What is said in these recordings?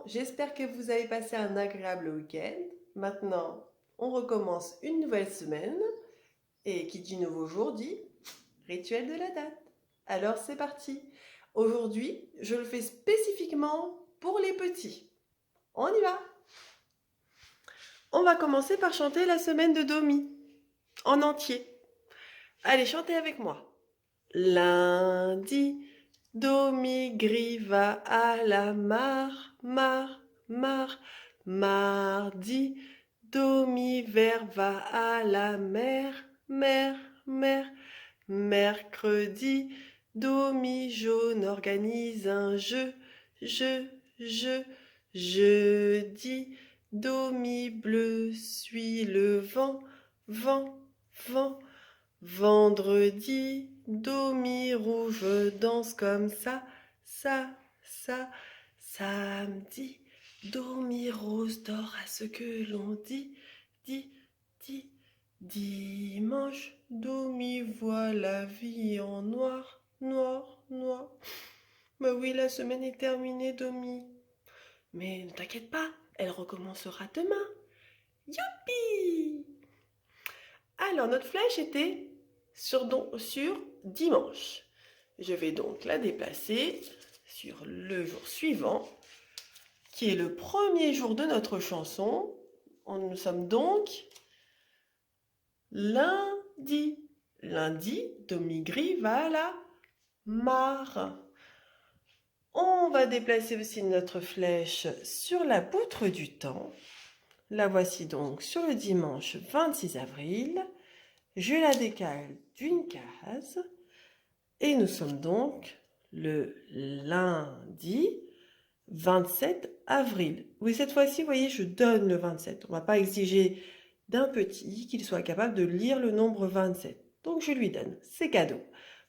j'espère que vous avez passé un agréable week-end. Maintenant, on recommence une nouvelle semaine. Et qui dit nouveau jour dit rituel de la date. Alors c'est parti. Aujourd'hui, je le fais spécifiquement pour les petits. On y va. On va commencer par chanter la semaine de Domi, en entier. Allez, chantez avec moi. Lundi, Domi gris va à la mare, mare, mare. Mardi, Domi vert va à la mer, mer, mer. Mercredi, Domi jaune organise un jeu. Jeudi, Domi bleu suit le vent, vent. Vendredi, Domi rouge danse comme ça. Samedi, Domi rose dort à ce que l'on dit, dit. Dimanche, Domi voit la vie en noir, noir. Mais oui, la semaine est terminée, Domi. Mais ne t'inquiète pas, elle recommencera demain. Youpi! Alors, notre flèche était sur dimanche. Je vais donc la déplacer sur le jour suivant, qui est le premier jour de notre chanson. Nous sommes donc lundi. Lundi, Domi gris va à la mare. On va déplacer aussi notre flèche sur la poutre du temps. La voici donc sur le dimanche 26 avril. Je la décale d'une case. Et nous sommes donc le lundi 27 avril. Oui, cette fois-ci, vous voyez, je donne le 27. On ne va pas exiger d'un petit qu'il soit capable de lire le nombre 27. Donc, je lui donne. C'est cadeau.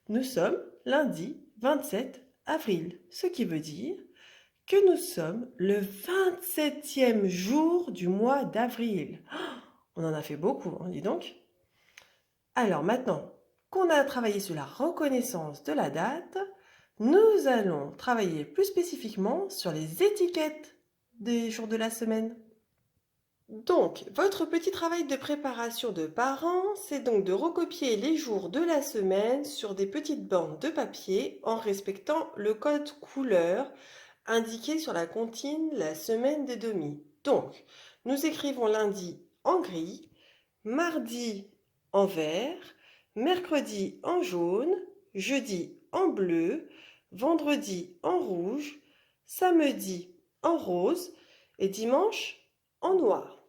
Nous sommes lundi 27 avril. Ce qui veut dire que nous sommes le 27e jour du mois d'avril. On en a fait beaucoup, dis donc. Alors maintenant qu'on a travaillé sur la reconnaissance de la date, nous allons travailler plus spécifiquement sur les étiquettes des jours de la semaine. Donc, votre petit travail de préparation de parents, c'est donc de recopier les jours de la semaine sur des petites bandes de papier en respectant le code couleur indiqué sur la comptine la semaine des demi. Donc, nous écrivons lundi en gris, mardi en vert, mercredi en jaune, jeudi en bleu, vendredi en rouge, samedi en rose et dimanche en noir.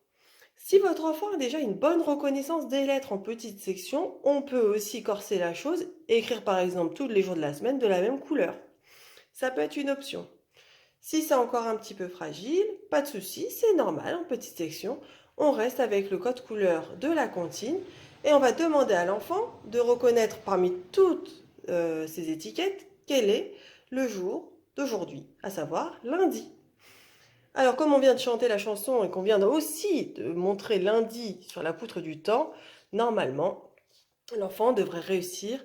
Si votre enfant a déjà une bonne reconnaissance des lettres en petites sections, on peut aussi corser la chose et écrire par exemple tous les jours de la semaine de la même couleur. Ça peut être une option. Si c'est encore un petit peu fragile, pas de souci, c'est normal en petite section. On reste avec le code couleur de la comptine et on va demander à l'enfant de reconnaître parmi toutes ces étiquettes quel est le jour d'aujourd'hui, à savoir lundi. Alors comme on vient de chanter la chanson et qu'on vient aussi de montrer lundi sur la poutre du temps, normalement, l'enfant devrait réussir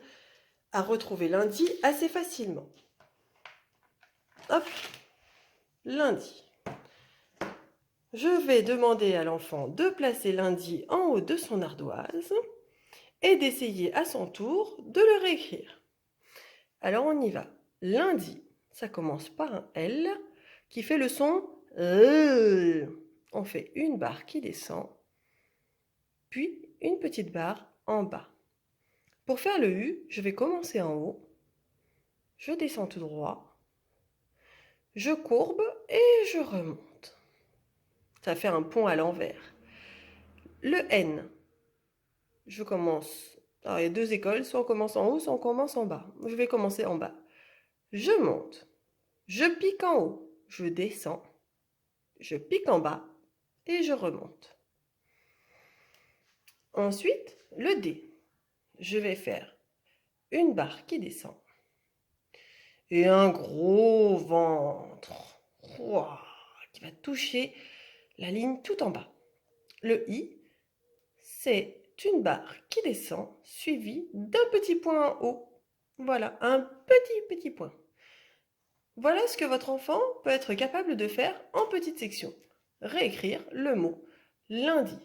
à retrouver lundi assez facilement. Hop, lundi. Je vais demander à l'enfant de placer lundi en haut de son ardoise et d'essayer à son tour de le réécrire. Alors on y va. Lundi, ça commence par un L qui fait le son L. On fait une barre qui descend, puis une petite barre en bas. Pour faire le U, je vais commencer en haut, je descends tout droit, je courbe et je remonte. Ça fait un pont à l'envers. Le N, je commence. Alors il y a deux écoles, soit on commence en haut, soit on commence en bas. Je vais commencer en bas. Je monte, je pique en haut, je descends, je pique en bas et je remonte. Ensuite, le D. Je vais faire une barre qui descend et un gros ventre qui va toucher la ligne tout en bas. Le I, c'est une barre qui descend suivie d'un petit point en haut. Voilà, un petit point. Voilà ce que votre enfant peut être capable de faire en petites sections. Réécrire le mot lundi.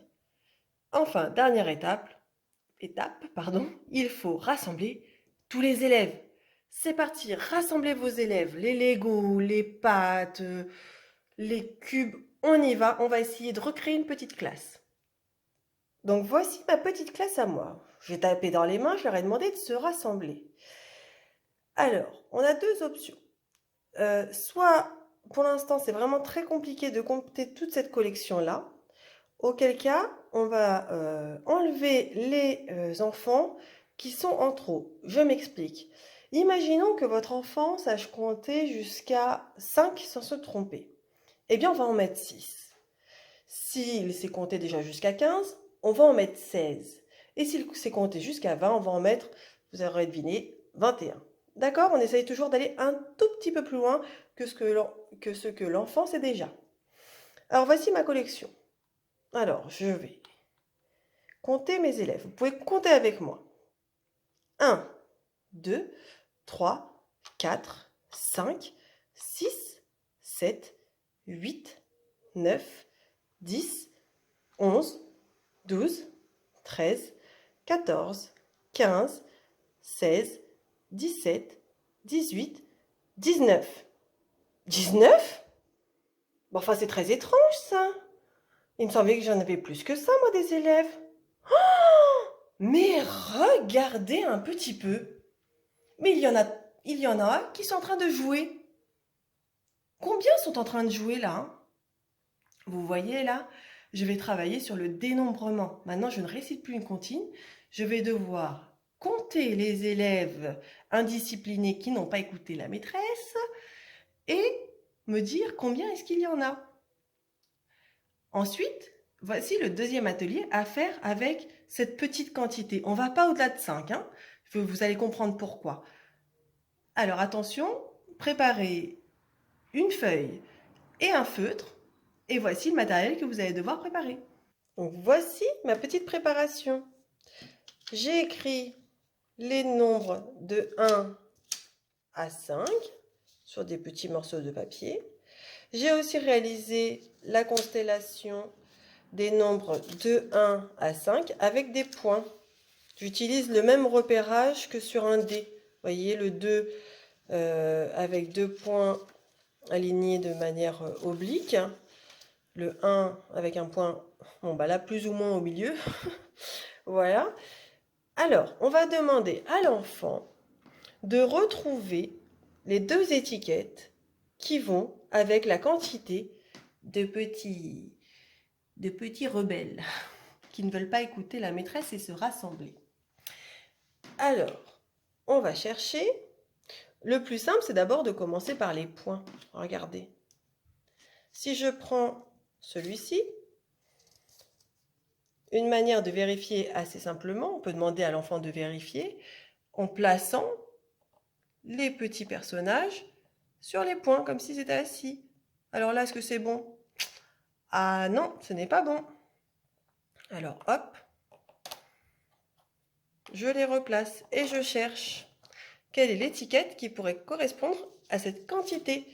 Enfin, dernière étape, pardon, il faut rassembler tous les élèves. C'est parti, rassemblez vos élèves, les Legos, les pâtes, les cubes, on y va, on va essayer de recréer une petite classe. Donc voici ma petite classe à moi. J'ai tapé dans les mains, je leur ai demandé de se rassembler. Alors, on a deux options. Soit, pour l'instant, c'est vraiment très compliqué de compter toute cette collection-là, auquel cas, on va enlever les enfants qui sont en trop. Je m'explique. Imaginons que votre enfant sache compter jusqu'à 5 sans se tromper. Eh bien, on va en mettre 6. S'il sait compter déjà jusqu'à 15, on va en mettre 16. Et s'il sait compter jusqu'à 20, on va en mettre, vous aurez deviné, 21. D'accord? On essaye toujours d'aller un tout petit peu plus loin que ce que l'enfant sait déjà. Alors, voici ma collection. Alors, je vais compter mes élèves. Vous pouvez compter avec moi. 1, 2, 3, 4, 5, 6, 7, 8, 9, 10, 11, 12, 13, 14, 15, 16, 17, 18, 19. 19? Bon, enfin, c'est très étrange, ça. Il me semblait que j'en avais plus que ça, moi, des élèves. Mais regardez un petit peu. Mais il y en a qui sont en train de jouer. Combien sont en train de jouer là, hein? Vous voyez là, je vais travailler sur le dénombrement. Maintenant, je ne récite plus une comptine. Je vais devoir compter les élèves indisciplinés qui n'ont pas écouté la maîtresse et me dire combien est-ce qu'il y en a. Ensuite, voici le deuxième atelier à faire avec cette petite quantité. On ne va pas au-delà de 5, hein. Vous allez comprendre pourquoi. Alors attention, préparez une feuille et un feutre. Et voici le matériel que vous allez devoir préparer. Donc voici ma petite préparation. J'ai écrit les nombres de 1 à 5 sur des petits morceaux de papier. J'ai aussi réalisé la constellation des nombres de 1 à 5 avec des points. J'utilise le même repérage que sur un dé. Vous voyez le 2 avec 2 points alignés de manière oblique. Le 1 avec un point, bon bah là plus ou moins au milieu. Voilà. Alors, on va demander à l'enfant de retrouver les deux étiquettes qui vont avec la quantité de petits rebelles qui ne veulent pas écouter la maîtresse et se rassembler. Alors, on va chercher. Le plus simple, c'est d'abord de commencer par les points. Regardez. Si je prends celui-ci, une manière de vérifier assez simplement, on peut demander à l'enfant de vérifier en plaçant les petits personnages sur les points, comme si c'était assis. Alors là, est-ce que c'est bon? Ah non, ce n'est pas bon. Alors hop, je les replace et je cherche quelle est l'étiquette qui pourrait correspondre à cette quantité.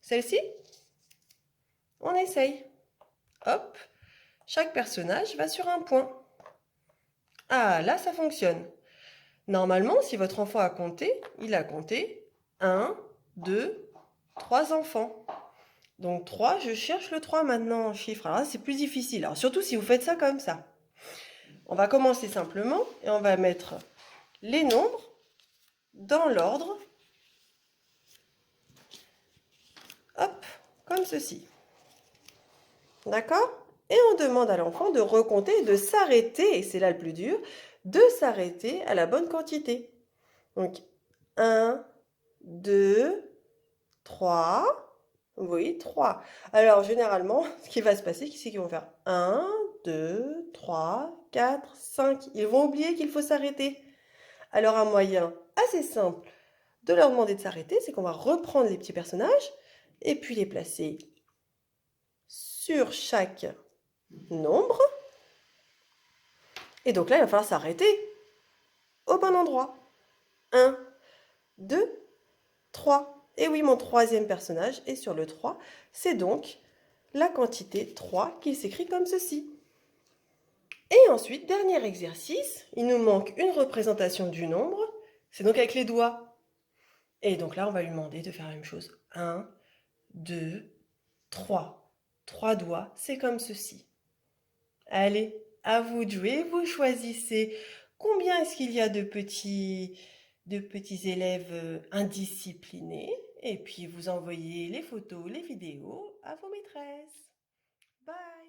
Celle-ci? On essaye. Hop, chaque personnage va sur un point. Ah, là, ça fonctionne. Normalement, si votre enfant a compté, il a compté 1, 2, 3 enfants. Donc 3, je cherche le 3 maintenant en chiffre. Alors là, c'est plus difficile. Alors surtout si vous faites ça comme ça. On va commencer simplement et on va mettre les nombres dans l'ordre. Hop, comme ceci. D'accord? Et on demande à l'enfant de recompter et de s'arrêter, et c'est là le plus dur, de s'arrêter à la bonne quantité. Donc 1, 2, 3. Vous voyez, 3. Alors, généralement, ce qui va se passer, c'est qu'ils vont faire 1, 2, 3, 4, 5. Ils vont oublier qu'il faut s'arrêter. Alors, un moyen assez simple de leur demander de s'arrêter, c'est qu'on va reprendre les petits personnages et puis les placer sur chaque nombre. Et donc là, il va falloir s'arrêter au bon endroit. 1, 2, 3. Et oui, mon troisième personnage est sur le 3. C'est donc la quantité 3 qui s'écrit comme ceci. Et ensuite, dernier exercice, il nous manque une représentation du nombre. C'est donc avec les doigts. Et donc là, on va lui demander de faire la même chose. 1, 2, 3. 3 doigts, c'est comme ceci. Allez, à vous de jouer, vous choisissez combien est-ce qu'il y a de petits élèves indisciplinés et puis vous envoyez les photos, les vidéos à vos maîtresses. Bye!